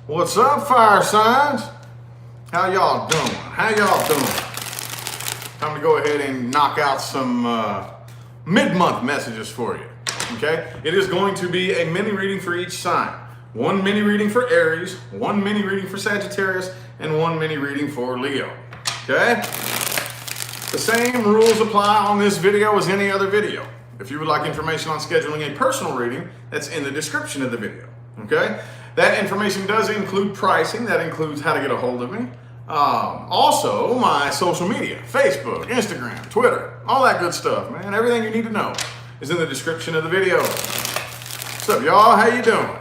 What's up, fire signs? How y'all doing? How y'all doing? Time to go ahead and knock out some mid-month messages for you. Okay? It is going to be a mini reading for each sign. One mini reading for Aries, one mini reading for Sagittarius, and one mini reading for Leo. Okay? The same rules apply on this video as any other video. If you would like information on scheduling a personal reading, that's in the description of the video. Okay? That information does include pricing. That includes how to get a hold of me. Also, my social media, Facebook, Instagram, Twitter, all that good stuff, man. Everything you need to know is in the description of the video. What's up, y'all? How you doing?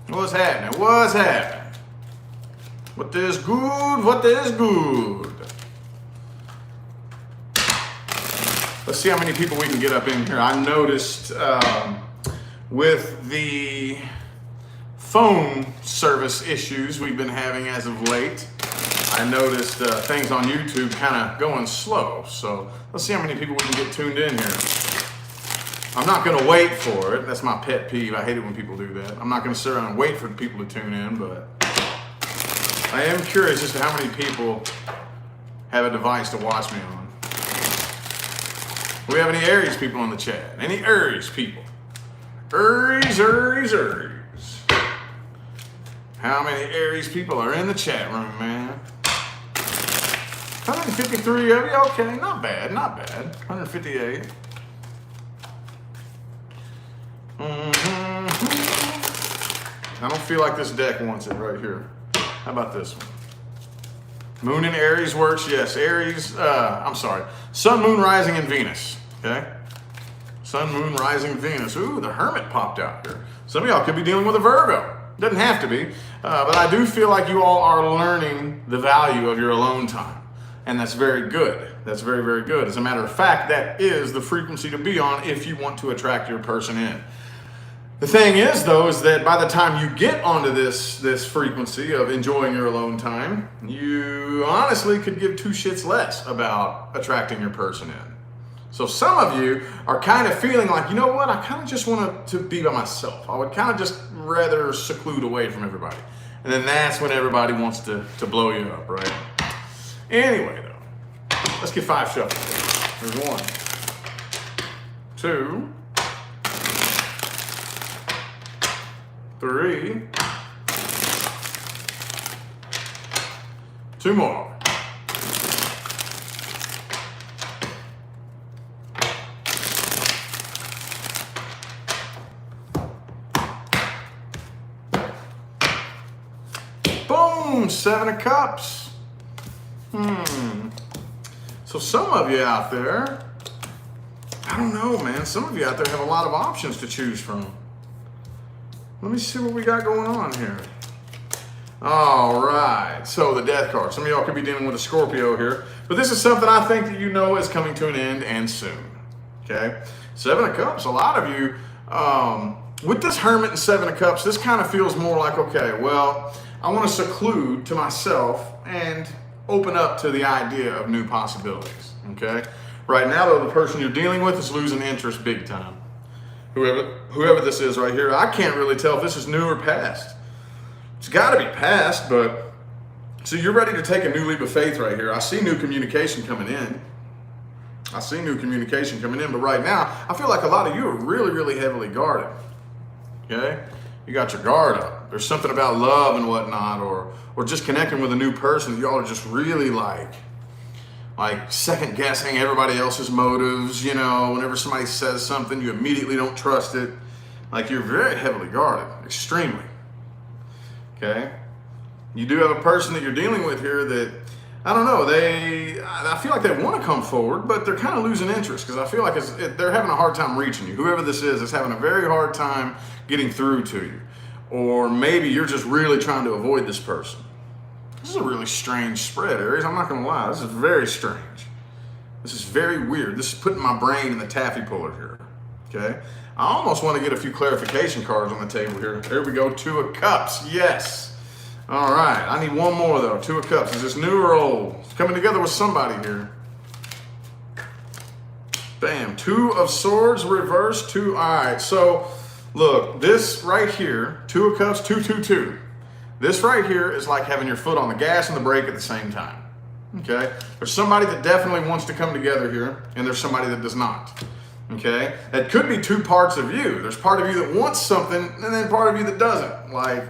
What's happening? What's happening? What is good? What is good? Let's see how many people we can get up in here. I noticed with the phone service issues we've been having as of late, I noticed things on YouTube kind of going slow. So let's see how many people we can get tuned in here. I'm not going to wait for it. That's my pet peeve. I hate it when people do that. I'm not going to sit around and wait for people to tune in, but I am curious as to how many people have a device to watch me on. Do we have any Aries people in the chat? Any Aries people? Aries. How many Aries people are in the chat room, man? 153 of you? Okay, not bad, not bad. 158. I don't feel like this deck wants it right here. How about this one? Moon in Aries works, yes. Aries, I'm sorry. Sun, Moon, Rising, and Venus, okay? Sun, Moon, Rising, Venus. Ooh, the Hermit popped out here. Some of y'all could be dealing with a Virgo. Doesn't have to be, but I do feel like you all are learning the value of your alone time. And that's very good. That's very, very good. As a matter of fact, that is the frequency to be on if you want to attract your person in. The thing is, though, is that by the time you get onto this frequency of enjoying your alone time, you honestly could give two shits less about attracting your person in. So some of you are kind of feeling like, you know what, I kind of just want to be by myself. I would kind of just rather seclude away from everybody. And then that's when everybody wants to blow you up, right? Anyway, though, let's get 5 shuffles. There's 1, 2, 3, 2 more. Boom, 7 of Cups. So some of you out there, I don't know, man. Some of you out there have a lot of options to choose from. Let me see what we got going on here. All right, so the Death card. Some of y'all could be dealing with a Scorpio here, but this is something I think that you know is coming to an end and soon, okay? 7 of Cups, a lot of you, with this Hermit and 7 of Cups, this kind of feels more like, okay, well, I want to seclude to myself and open up to the idea of new possibilities, okay? Right now, though, the person you're dealing with is losing interest big time. Whoever this is right here, I can't really tell if this is new or past. It's got to be past, but so you're ready to take a new leap of faith right here. I see new communication coming in. But right now, I feel like a lot of you are really, really heavily guarded, okay? You got your guard up. There's something about love and whatnot, or just connecting with a new person. Y'all are just really like second guessing everybody else's motives. You know, whenever somebody says something, you immediately don't trust it. Like you're very heavily guarded, extremely. Okay? You do have a person that you're dealing with here that, I don't know, I feel like they want to come forward, but they're kind of losing interest because I feel like they're having a hard time reaching you. Whoever this is having a very hard time getting through to you. Or maybe you're just really trying to avoid this person. This is a really strange spread, Aries. I'm not going to lie. This is very strange. This is very weird. This is putting my brain in the taffy puller here. Okay? I almost want to get a few clarification cards on the table here. There we go. 2 of Cups. Yes. All right. I need one more, though. 2 of Cups. Is this new or old? It's coming together with somebody here. Bam. 2 of Swords reversed. 2. All right. So, look. This right here, 2 of Cups, 2, 2, 2. This right here is like having your foot on the gas and the brake at the same time. Okay? There's somebody that definitely wants to come together here, and there's somebody that does not. Okay? That could be two parts of you. There's part of you that wants something, and then part of you that doesn't. Like,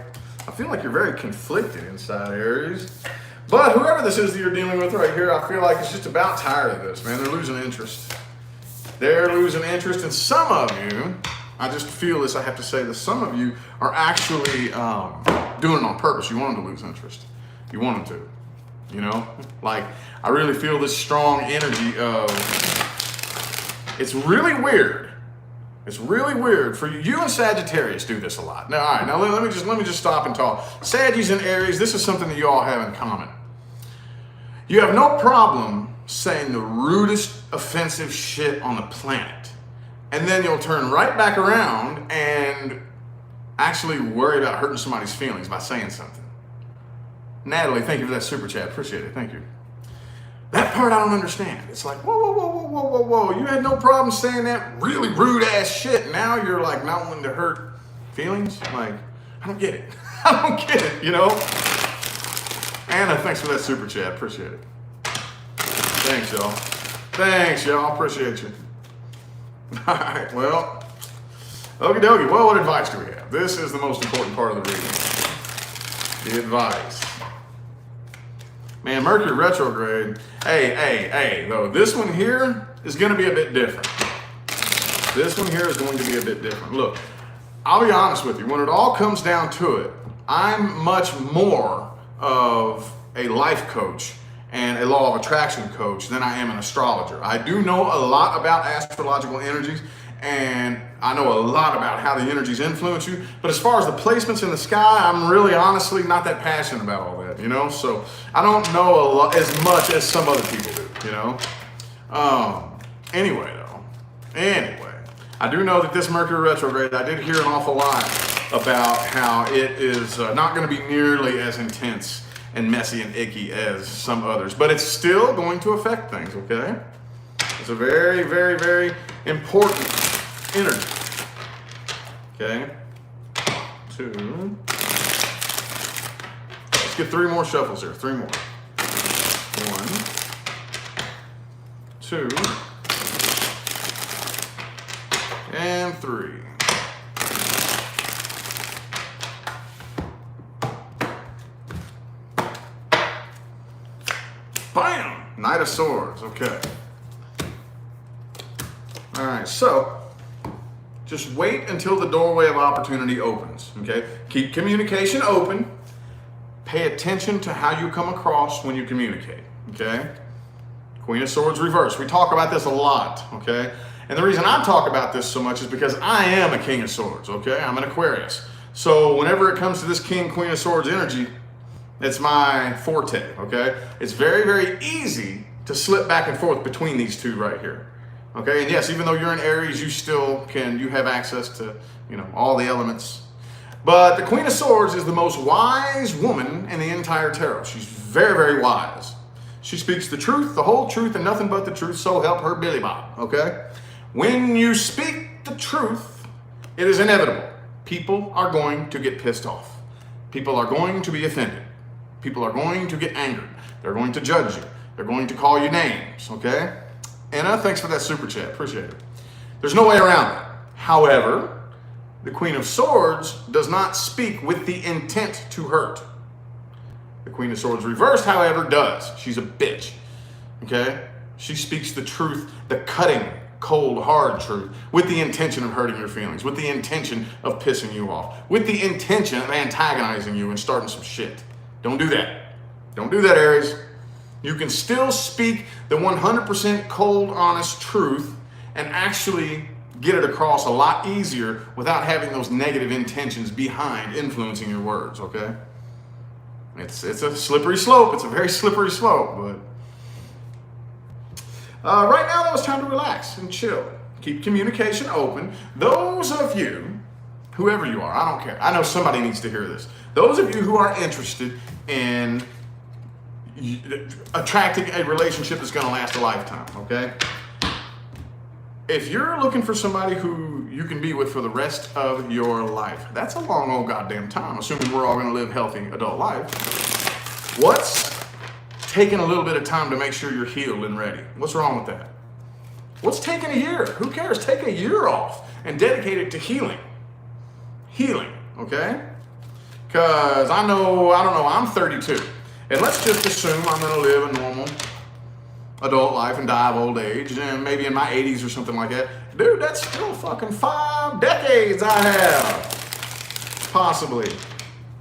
I feel like you're very conflicted inside, Aries. But whoever this is that you're dealing with right here, I feel like it's just about tired of this, man. They're losing interest. They're losing interest, and some of you, I just feel this, I have to say that some of you are actually doing it on purpose. You want them to lose interest. You want them to, you know? Like, I really feel this strong energy of, it's really weird. It's really weird for you. You and Sagittarius do this a lot. Now, all right, now let me just stop and talk. Sagittarius and Aries, this is something that you all have in common. You have no problem saying the rudest, offensive shit on the planet. And then you'll turn right back around and actually worry about hurting somebody's feelings by saying something. Natalie, thank you for that super chat. Appreciate it. Thank you. That part I don't understand. It's like, whoa, whoa, whoa, whoa, whoa, whoa, whoa. You had no problem saying that really rude ass shit. Now you're like not wanting to hurt feelings? Like, I don't get it. I don't get it, you know? Anna, thanks for that super chat. Appreciate it. Thanks, y'all. Thanks, y'all. Appreciate you. All right, well, okie dokie. Well, what advice do we have? This is the most important part of the reading. The advice. Man, Mercury retrograde. Hey, though, this one here is going to be a bit different. This one here is going to be a bit different. Look, I'll be honest with you. When it all comes down to it, I'm much more of a life coach and a law of attraction coach than I am an astrologer. I do know a lot about astrological energies, and I know a lot about how the energies influence you, but as far as the placements in the sky, I'm really honestly not that passionate about all that, you know? So I don't know as much as some other people do, you know? Anyway, I do know that this Mercury retrograde, I did hear an awful lot about how it is not going to be nearly as intense and messy and icky as some others, but it's still going to affect things, okay? It's a very, very, very important energy. Okay? 2. Let's get 3 more shuffles here. 3 more. 1, 2, and 3. Bam! Knight of Swords. Okay. All right, so just wait until the doorway of opportunity opens, okay? Keep communication open. Pay attention to how you come across when you communicate, okay? Queen of Swords reverse. We talk about this a lot, okay? And the reason I talk about this so much is because I am a King of Swords, okay? I'm an Aquarius. So whenever it comes to this King, Queen of Swords energy, it's my forte, okay? It's very, very easy to slip back and forth between these two right here. Okay, and yes, even though you're in Aries, you have access to, you know, all the elements. But the Queen of Swords is the most wise woman in the entire tarot. She's very, very wise. She speaks the truth, the whole truth, and nothing but the truth, so help her Billy Bob, okay? When you speak the truth, it is inevitable. People are going to get pissed off. People are going to be offended. People are going to get angered. They're going to judge you. They're going to call you names, okay? Anna, thanks for that super chat. Appreciate it. There's no way around that. However, the Queen of Swords does not speak with the intent to hurt. The Queen of Swords reversed, however, does. She's a bitch. Okay? She speaks the truth, the cutting, cold, hard truth, with the intention of hurting your feelings, with the intention of pissing you off, with the intention of antagonizing you and starting some shit. Don't do that. Don't do that, Aries. You can still speak the 100% cold, honest truth and actually get it across a lot easier without having those negative intentions behind influencing your words, okay? It's a slippery slope. It's a very slippery slope, but right now, though, it's time to relax and chill. Keep communication open. Those of you, whoever you are, I don't care. I know somebody needs to hear this. Those of you who are interested in attracting a relationship that's going to last a lifetime, okay? If you're looking for somebody who you can be with for the rest of your life. That's a long old goddamn time, assuming we're all going to live healthy adult life. What's taking a little bit of time to make sure you're healed and ready? What's wrong with that? What's taking a year? Who cares? Take a year off and dedicate it to healing. Healing, okay? Because I don't know, I'm 32. And let's just assume I'm going to live a normal adult life and die of old age, and maybe in my 80s or something like that. Dude, that's still fucking 5 decades I have. Possibly.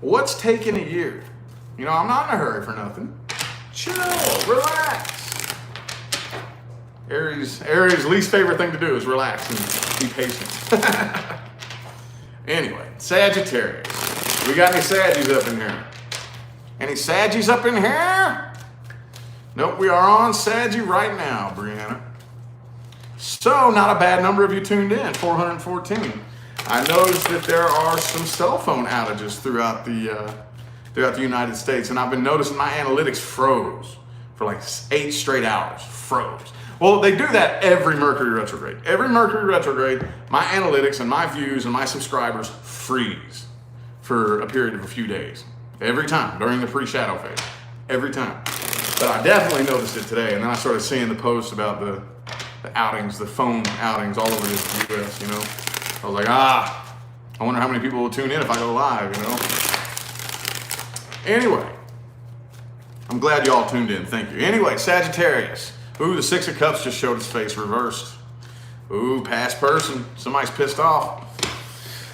What's taking a year? You know, I'm not in a hurry for nothing. Chill, relax. Aries' least favorite thing to do is relax and be patient. Anyway, Sagittarius. We got any Saggies up in here? Any Saggies up in here? Nope, we are on Saggy right now, Brianna. So, not a bad number of you tuned in, 414. I noticed that there are some cell phone outages throughout the United States, and I've been noticing my analytics froze for like 8 straight hours. Froze. Well, they do that every Mercury retrograde. Every Mercury retrograde, my analytics and my views and my subscribers freeze for a period of a few days. Every time, during the pre-shadow phase. Every time. But I definitely noticed it today, and then I started seeing the posts about the outings, the phone outings all over the U.S., you know. I was like, I wonder how many people will tune in if I go live, you know. Anyway, I'm glad y'all tuned in. Thank you. Anyway, Sagittarius. Ooh, the 6 of Cups just showed its face reversed. Ooh, past person. Somebody's pissed off.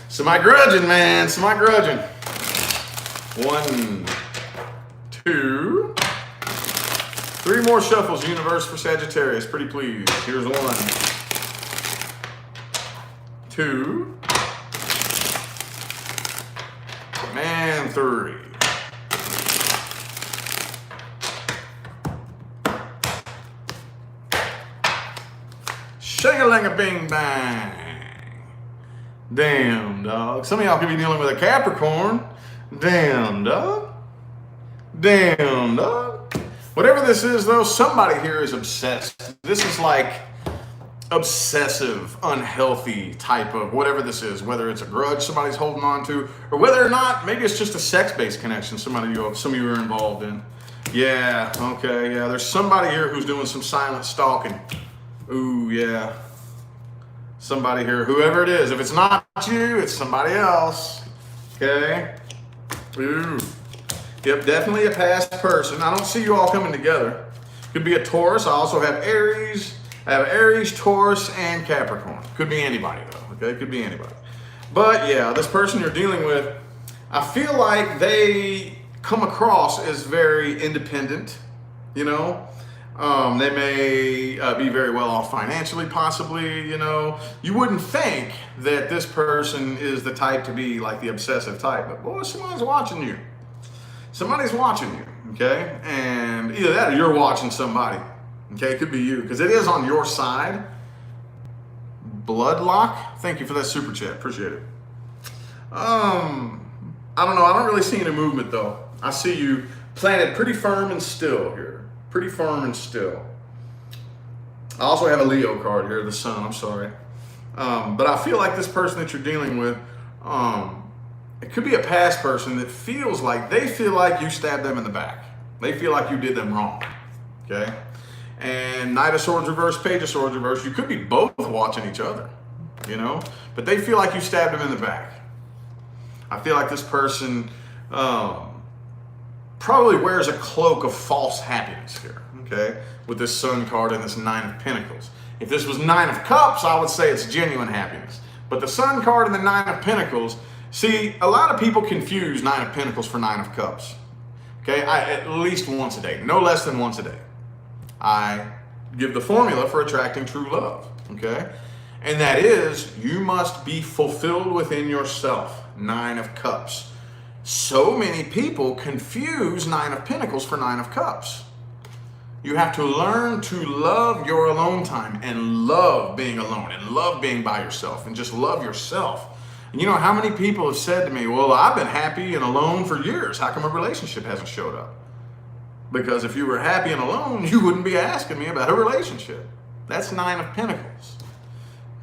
Somebody grudging, man. Somebody grudging. 1, 2, 3 more shuffles, universe, for Sagittarius. Pretty pleased. Here's 1, 2, and 3. Shang-a-lang-a-bing bang. Damn, dog. Some of y'all could be dealing with a Capricorn. Damn, dog. Damn, dog. Whatever this is, though, somebody here is obsessed. This is like obsessive, unhealthy type of whatever this is, whether it's a grudge somebody's holding on to, or whether or not, maybe it's just a sex-based connection some of you are involved in. Yeah, okay, yeah. There's somebody here who's doing some silent stalking. Ooh, yeah. Somebody here, whoever it is. If it's not you, it's somebody else. Okay? Ooh. Yep, definitely a past person. I don't see you all coming together. Could be a Taurus. I also have Aries. I have Aries, Taurus, and Capricorn. Could be anybody, though. Okay? Could be anybody. But, yeah, this person you're dealing with, I feel like they come across as very independent, you know? They may be very well off financially, possibly, you know. You wouldn't think that this person is the type to be like the obsessive type, but boy, somebody's watching you. Somebody's watching you, okay? And either that or you're watching somebody, okay? It could be you, because it is on your side. Bloodlock, thank you for that super chat, appreciate it. I don't know, I don't really see any movement though. I see you planted pretty firm and still here. Pretty firm and still. I also have a Leo card here, the sun, I'm sorry. But I feel like this person that you're dealing with, it could be a past person that feels like, they feel like you stabbed them in the back. They feel like you did them wrong, okay? And Knight of Swords reverse, Page of Swords reverse, you could be both watching each other, you know? But they feel like you stabbed them in the back. I feel like this person, probably wears a cloak of false happiness here, okay? With this Sun card and this 9 of Pentacles. If this was 9 of Cups, I would say it's genuine happiness. But the Sun card and the 9 of Pentacles, see, a lot of people confuse 9 of Pentacles for 9 of Cups. Okay, at least once a day, no less than once a day. I give the formula for attracting true love, okay? And that is, you must be fulfilled within yourself, 9 of Cups. So many people confuse 9 of Pentacles for 9 of Cups. You have to learn to love your alone time and love being alone and love being by yourself and just love yourself. And you know how many people have said to me, well, I've been happy and alone for years. How come a relationship hasn't showed up? Because if you were happy and alone, you wouldn't be asking me about a relationship. That's 9 of Pentacles.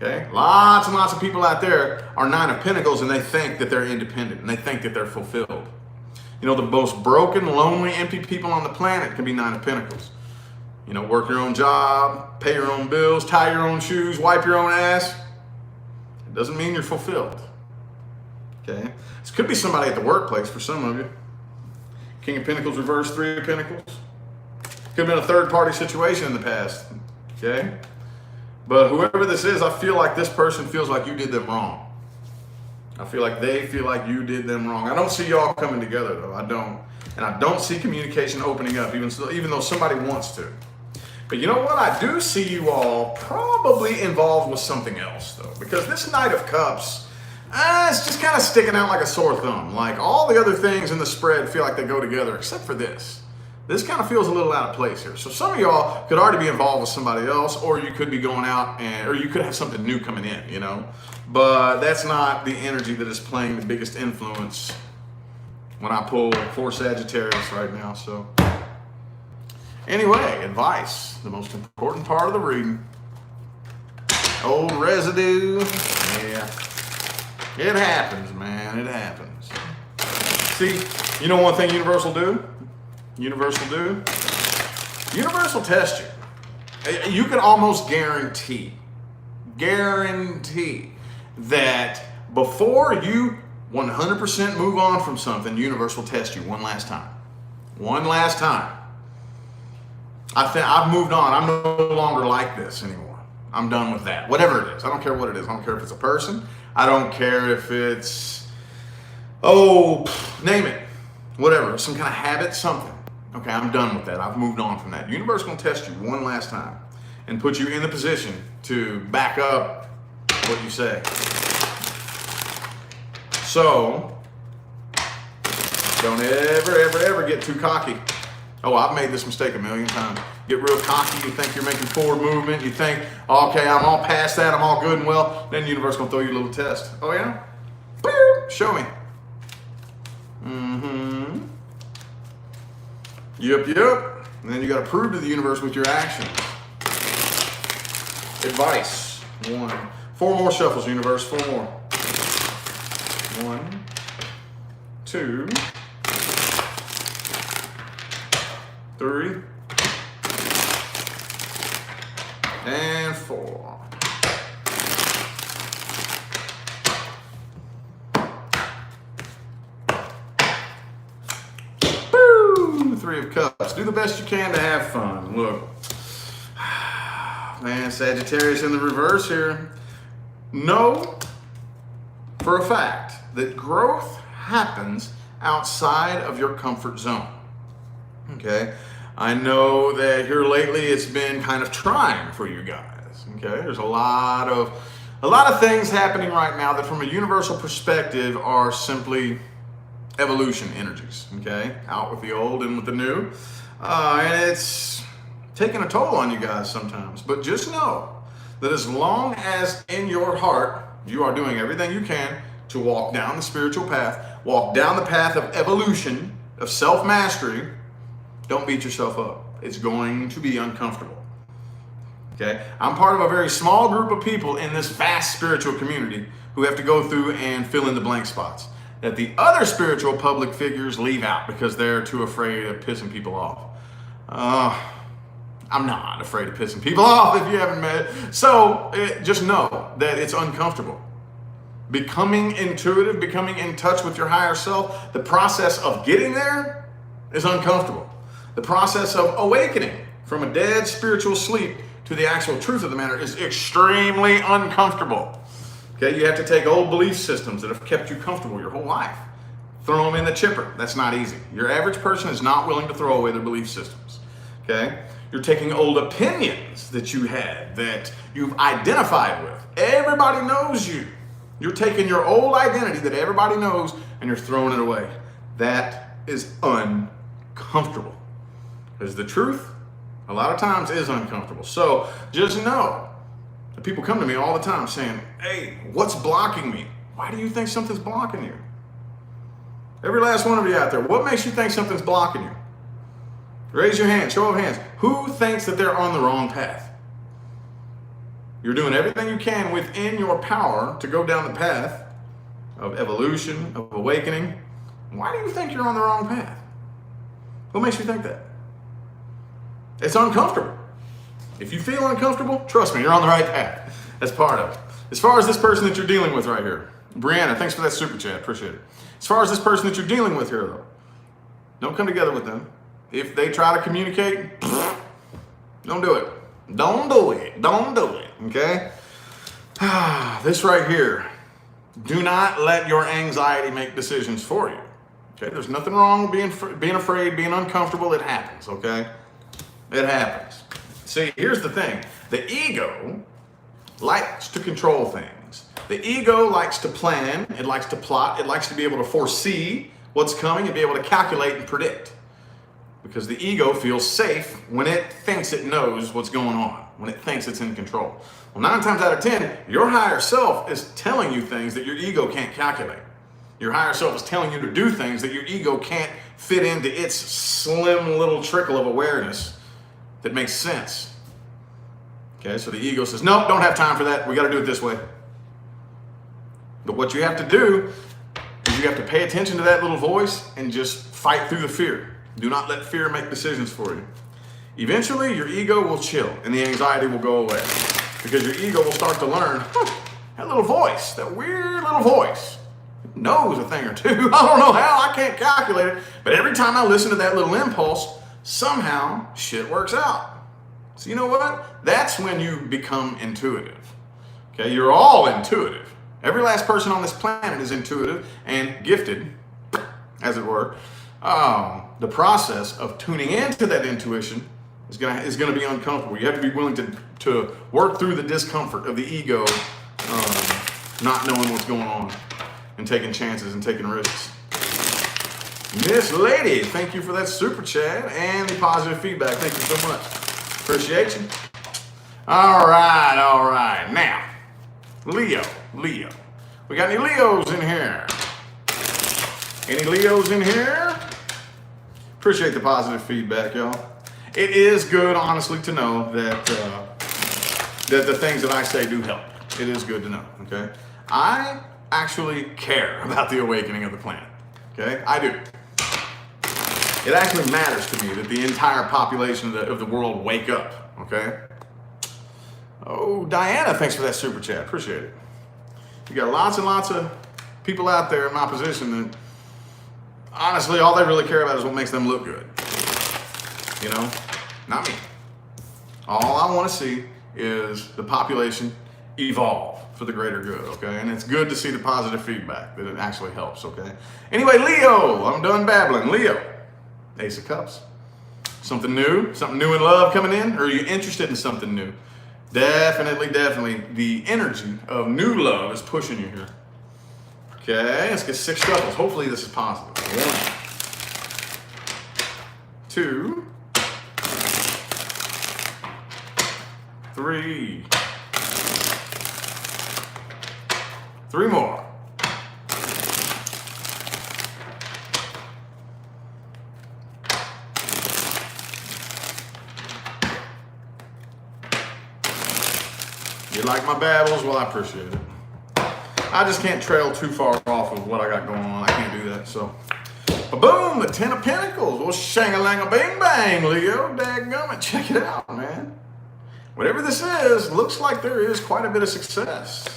Okay, lots and lots of people out there are Nine of Pentacles and they think that they're independent and they think that they're fulfilled. You know, the most broken, lonely, empty people on the planet can be Nine of Pentacles. You know, work your own job, pay your own bills, tie your own shoes, wipe your own ass. It doesn't mean you're fulfilled. Okay, this could be somebody at the workplace for some of you. King of Pentacles reversed, Three of Pentacles. Could have been a third-party situation in the past. Okay. But whoever this is, I feel like this person feels like you did them wrong. I feel like they feel like you did them wrong. I don't see y'all coming together, though. I don't. And I don't see communication opening up, even though somebody wants to. But you know what? I do see you all probably involved with something else, though. Because this Knight of Cups, it's just kind of sticking out like a sore thumb. Like all the other things in the spread feel like they go together, except for this. This kind of feels a little out of place here. So some of y'all could already be involved with somebody else, or you could be going out or you could have something new coming in, you know. But that's not the energy that is playing the biggest influence when I pull for Sagittarius right now. So anyway, advice, the most important part of the reading. Old residue, yeah. It happens, man, it happens. See, you know one thing Universe will do? Universe will test you. You can almost guarantee that before you 100% move on from something, Universe will test you one last time. One last time. I think I've moved on. I'm no longer like this anymore. I'm done with that. Whatever it is. I don't care what it is. I don't care if it's a person. I don't care if it's, name it. Whatever. Some kind of habit, something. Okay, I'm done with that. I've moved on from that. Universe gonna test you one last time and put you in the position to back up what you say. So, don't ever get too cocky. Oh, I've made this mistake a million times. Get real cocky, you think you're making forward movement, you think, okay, I'm all past that, I'm all good and well, then the universe gonna throw you a little test. Oh yeah? Boop, show me. Mm-hmm. Yep. And then you gotta prove to the universe with your actions. Advice. 1. 4 more shuffles, universe, 4 more. 1, 2, 3, and 4. Boo! 3 of Cups. Do the best you can to have fun. Look, man, Sagittarius in the reverse here. Know for a fact that growth happens outside of your comfort zone. Okay? I know that here lately it's been kind of trying for you guys. Okay? There's a lot of things happening right now that from a universal perspective are simply evolution energies. Okay? Out with the old and with the new. And it's taking a toll on you guys sometimes. But just know that as long as in your heart you are doing everything you can to walk down the spiritual path, walk down the path of evolution, of self-mastery, don't beat yourself up. It's going to be uncomfortable. Okay? I'm part of a very small group of people in this vast spiritual community who have to go through and fill in the blank spots that the other spiritual public figures leave out because they're too afraid of pissing people off. I'm not afraid of pissing people off if you haven't met it. So just know that it's uncomfortable. Becoming intuitive, becoming in touch with your higher self, the process of getting there is uncomfortable. The process of awakening from a dead spiritual sleep to the actual truth of the matter is extremely uncomfortable. Okay, you have to take old belief systems that have kept you comfortable your whole life, throw them in the chipper. That's not easy. Your average person is not willing to throw away their belief systems. Okay? You're taking old opinions that you had, that you've identified with. Everybody knows you. You're taking your old identity that everybody knows and you're throwing it away. That is uncomfortable. Because the truth, a lot of times, is uncomfortable. So just know that people come to me all the time saying, hey, what's blocking me? Why do you think something's blocking you? Every last one of you out there, what makes you think something's blocking you? Raise your hand, show of hands. Who thinks that they're on the wrong path? You're doing everything you can within your power to go down the path of evolution, of awakening. Why do you think you're on the wrong path? What makes you think that? It's uncomfortable. If you feel uncomfortable, trust me, you're on the right path. That's part of it. As far as this person that you're dealing with right here, Brianna, thanks for that super chat. Appreciate it. As far as this person that you're dealing with here, though, don't come together with them. If they try to communicate, don't do it. Don't do it. Don't do it. Okay? This right here. Do not let your anxiety make decisions for you. Okay? There's nothing wrong with being afraid, being uncomfortable. It happens. Okay? It happens. See, here's the thing. The ego likes to control things. The ego likes to plan. It likes to plot. It likes to be able to foresee what's coming and be able to calculate and predict. Because the ego feels safe when it thinks it knows what's going on, when it thinks it's in control. Well, 9 times out of 10, your higher self is telling you things that your ego can't calculate. Your higher self is telling you to do things that your ego can't fit into its slim little trickle of awareness that makes sense. Okay, so the ego says, nope, don't have time for that. We got to do it this way. But what you have to do is you have to pay attention to that little voice and just fight through the fear. Do not let fear make decisions for you. Eventually, your ego will chill and the anxiety will go away because your ego will start to learn, that little voice, that weird little voice, knows a thing or two. I don't know how, I can't calculate it, but every time I listen to that little impulse, somehow shit works out. So you know what? That's when you become intuitive. Okay, you're all intuitive. Every last person on this planet is intuitive and gifted, as it were. The process of tuning into that intuition is gonna be uncomfortable. You have to be willing to work through the discomfort of the ego, not knowing what's going on and taking chances and taking risks. Miss Lady, thank you for that super chat and the positive feedback. Thank you so much. Appreciate you. All right. Now, Leo. We got any Leos in here? Any Leos in here? Appreciate the positive feedback, y'all. It is good, honestly, to know that the things that I say do help. It is good to know, okay? I actually care about the awakening of the planet, okay? I do. It actually matters to me that the entire population of the world wake up, okay? Oh, Diana, thanks for that super chat. Appreciate it. You got lots and lots of people out there in my position that honestly, all they really care about is what makes them look good. You know, not me. All I want to see is the population evolve for the greater good, okay? And it's good to see the positive feedback, that it actually helps, okay? Anyway, Leo, I'm done babbling. Leo, Ace of Cups. Something new in love coming in? Or are you interested in something new? Definitely, the energy of new love is pushing you here. Okay, let's get 6 shuffles. Hopefully this is positive. 1, 2, 3. 3 more. You like my babbles? Well, I appreciate it. I just can't trail too far off of what I got going on. I can't do that, so. Boom, the 10 of Pentacles. Well, shang-a-lang-a-bang-bang, Leo. Dadgummit, check it out, man. Whatever this is, looks like there is quite a bit of success.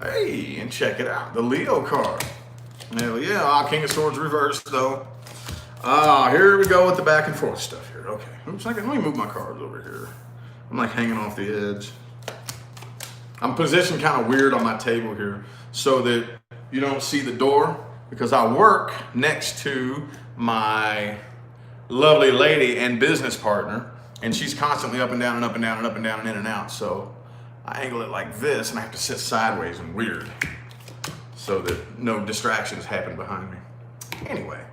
Hey, and check it out, the Leo card. Hell yeah, King of Swords reversed, though. Here we go with the back and forth stuff here. Okay, oops, let me move my cards over here. I'm like hanging off the edge. I'm positioned kind of weird on my table here so that you don't see the door because I work next to my lovely lady and business partner, and she's constantly up and down and up and down and up and down and in and out. So I angle it like this and I have to sit sideways and weird so that no distractions happen behind me. Anyway,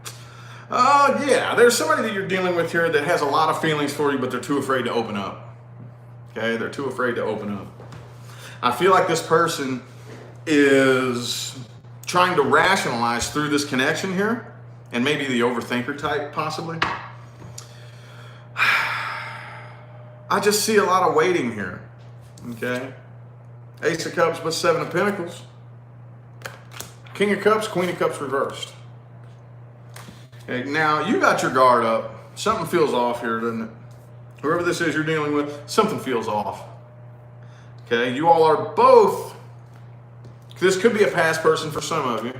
yeah, there's somebody that you're dealing with here that has a lot of feelings for you, but they're too afraid to open up. Okay, they're too afraid to open up. I feel like this person is trying to rationalize through this connection here, and maybe the overthinker type, possibly. I just see a lot of waiting here. Okay. Ace of Cups, but Seven of Pentacles. King of Cups, Queen of Cups reversed. Okay, now you got your guard up. Something feels off here, doesn't it? Whoever this is you're dealing with, something feels off. Okay, you all are both, this could be a past person for some of you,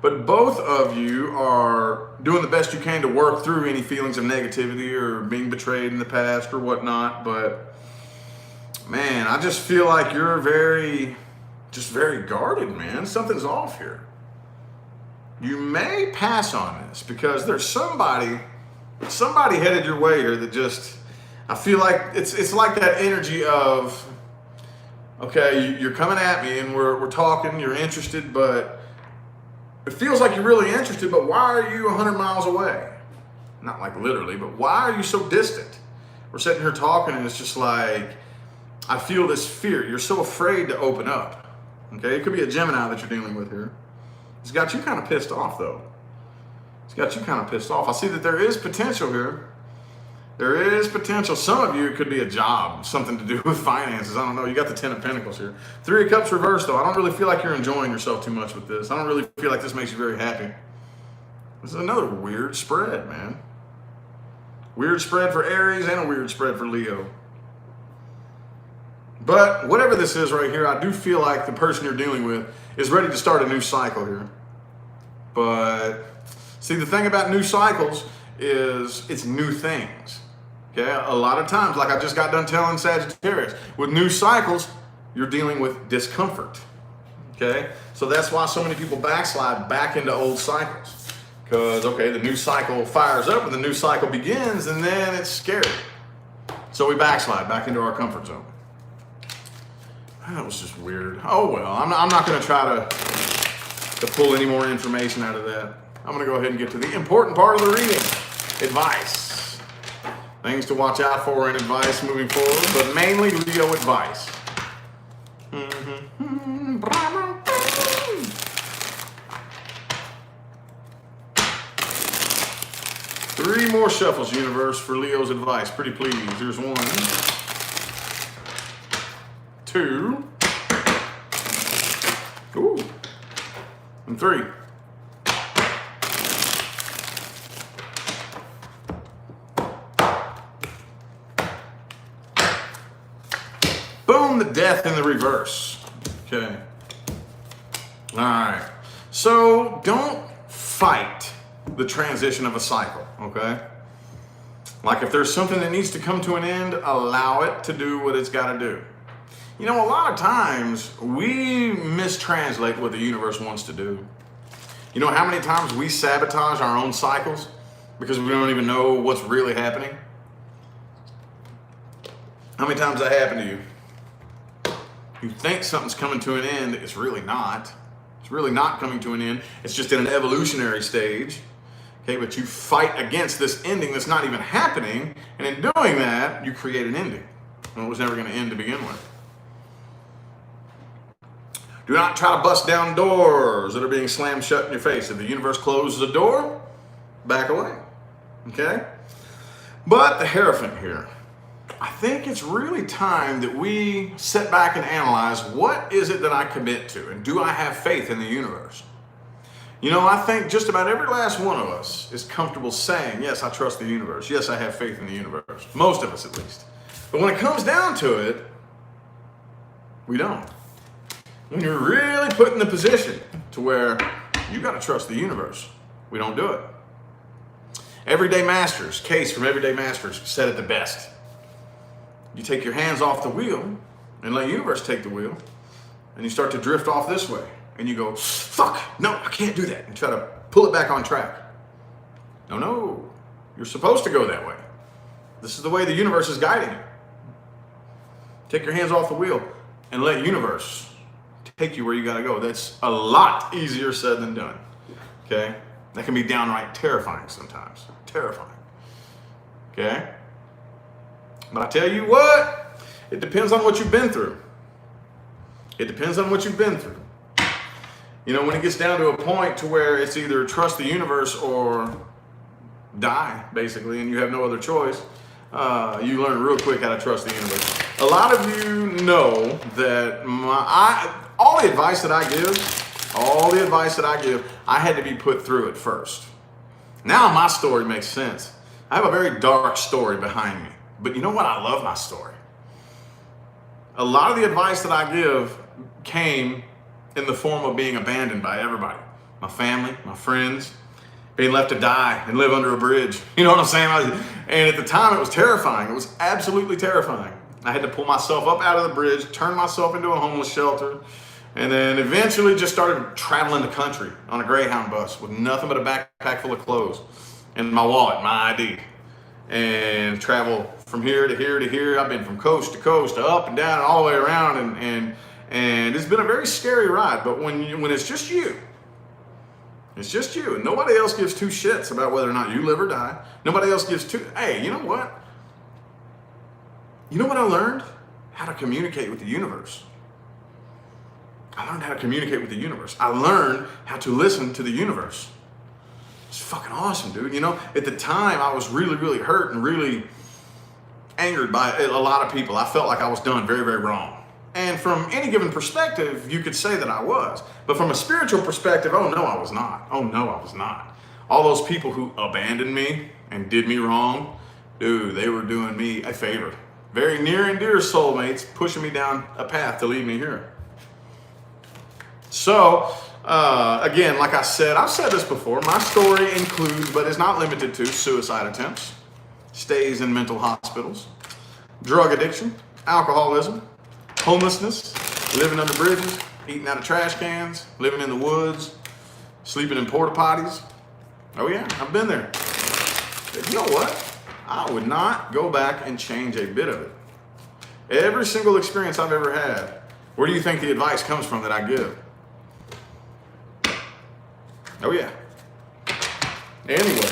but both of you are doing the best you can to work through any feelings of negativity or being betrayed in the past or whatnot. But man, I just feel like you're very guarded, man. Something's off here. You may pass on this because there's somebody headed your way here that just, I feel like it's like that energy of, okay, you're coming at me and we're talking, you're interested, but it feels like you're really interested, but why are you 100 miles away? Not like literally, but why are you so distant? We're sitting here talking and it's just like, I feel this fear. You're so afraid to open up. Okay, it could be a Gemini that you're dealing with here. It's got you kind of pissed off though. It's got you kind of pissed off. I see that there is potential here. There is potential. Some of you, it could be a job, something to do with finances. I don't know. You got the Ten of Pentacles here. Three of Cups reversed, though. I don't really feel like you're enjoying yourself too much with this. I don't really feel like this makes you very happy. This is another weird spread, man. Weird spread for Aries and a weird spread for Leo. But whatever this is right here, I do feel like the person you're dealing with is ready to start a new cycle here. But see, the thing about new cycles is it's new things. Okay, a lot of times, like I just got done telling Sagittarius, with new cycles, you're dealing with discomfort. Okay, so that's why so many people backslide back into old cycles. Because, okay, the new cycle fires up and the new cycle begins and then it's scary. So we backslide back into our comfort zone. That was just weird. Oh well, I'm not going to try to pull any more information out of that. I'm going to go ahead and get to the important part of the reading. Advice. Things to watch out for in advice moving forward, but mainly Leo advice. Three more shuffles, universe, for Leo's advice. Pretty please. Here's 1, 2, ooh, and 3. Boom, the Death in the reverse. Okay. All right. So don't fight the transition of a cycle, okay? Like if there's something that needs to come to an end, allow it to do what it's got to do. You know, a lot of times we mistranslate what the universe wants to do. You know how many times we sabotage our own cycles because we don't even know what's really happening? How many times that happened to you? You think something's coming to an end, it's really not. It's really not coming to an end. It's just in an evolutionary stage. Okay, but you fight against this ending that's not even happening, and in doing that, you create an ending. Well, it was never going to end to begin with. Do not try to bust down doors that are being slammed shut in your face. If the universe closes a door, back away. Okay? But the Hierophant here. I think it's really time that we sit back and analyze, what is it that I commit to? And do I have faith in the universe? You know, I think just about every last one of us is comfortable saying, yes, I trust the universe. Yes, I have faith in the universe. Most of us, at least. But when it comes down to it, we don't. When you're really put in the position to where you got to trust the universe, we don't do it. Everyday Masters, Case from Everyday Masters said it the best. You take your hands off the wheel and let the universe take the wheel, and you start to drift off this way. And you go, fuck, no, I can't do that. And try to pull it back on track. No, you're supposed to go that way. This is the way the universe is guiding you. Take your hands off the wheel and let the universe take you where you gotta go. That's a lot easier said than done, okay? That can be downright terrifying sometimes, terrifying, okay? But I tell you what, it depends on what you've been through. It depends on what you've been through. You know, when it gets down to a point to where it's either trust the universe or die, basically, and you have no other choice, you learn real quick how to trust the universe. A lot of you know that all the advice that I give, I had to be put through it first. Now my story makes sense. I have a very dark story behind me. But you know what? I love my story. A lot of the advice that I give came in the form of being abandoned by everybody. My family, my friends, being left to die and live under a bridge. You know what I'm saying? And at the time it was terrifying. It was absolutely terrifying. I had to pull myself up out of the bridge, turn myself into a homeless shelter, and then eventually just started traveling the country on a Greyhound bus with nothing but a backpack full of clothes and my wallet, my ID, and travel from here to here to here. I've been from coast to coast, up and down, and all the way around, and it's been a very scary ride. But when it's just you, and nobody else gives two shits about whether or not you live or die. Nobody else gives two. Hey, you know what? You know what I learned? How to communicate with the universe. I learned how to communicate with the universe. I learned how to listen to the universe. It's fucking awesome, dude. You know, at the time I was really, really hurt and really angered by a lot of people. I felt like I was done very, very wrong. And from any given perspective, you could say that I was. But from a spiritual perspective, oh no, I was not. Oh no, I was not. All those people who abandoned me and did me wrong, dude, they were doing me a favor. Very near and dear soulmates pushing me down a path to lead me here. So, again, like I said, I've said this before, my story includes, but is not limited to, suicide attempts, stays in mental hospitals, drug addiction, alcoholism, homelessness, living under bridges, eating out of trash cans, living in the woods, sleeping in porta potties. Oh yeah, I've been there. But you know what? I would not go back and change a bit of it. Every single experience I've ever had, where do you think the advice comes from that I give? Oh yeah. Anyway,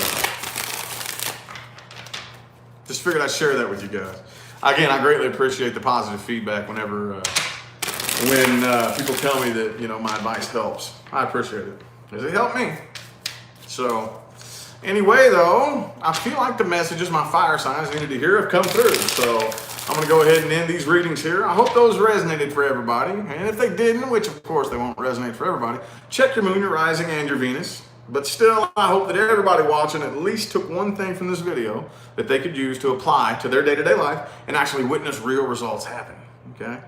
just figured I'd share that with you guys. Again, I greatly appreciate the positive feedback when people tell me that, you know, my advice helps. I appreciate it, because it helped me. So anyway, though, I feel like the messages my fire signs needed to hear have come through. So I'm going to go ahead and end these readings here. I hope those resonated for everybody. And if they didn't, which of course they won't resonate for everybody, check your moon, your rising, and your Venus. But still, I hope that everybody watching at least took one thing from this video that they could use to apply to their day-to-day life and actually witness real results happen, okay?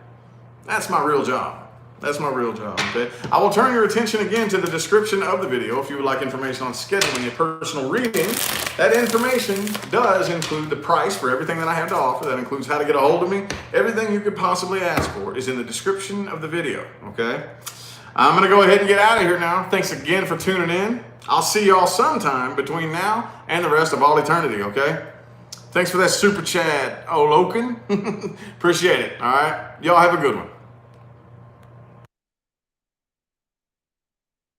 That's my real job. That's my real job, okay? I will turn your attention again to the description of the video if you would like information on scheduling a personal reading. That information does include the price for everything that I have to offer. That includes how to get a hold of me. Everything you could possibly ask for is in the description of the video, okay? I'm going to go ahead and get out of here now. Thanks again for tuning in. I'll see y'all sometime between now and the rest of all eternity, okay? Thanks for that super chat, Olokin. Appreciate it, all right? Y'all have a good one.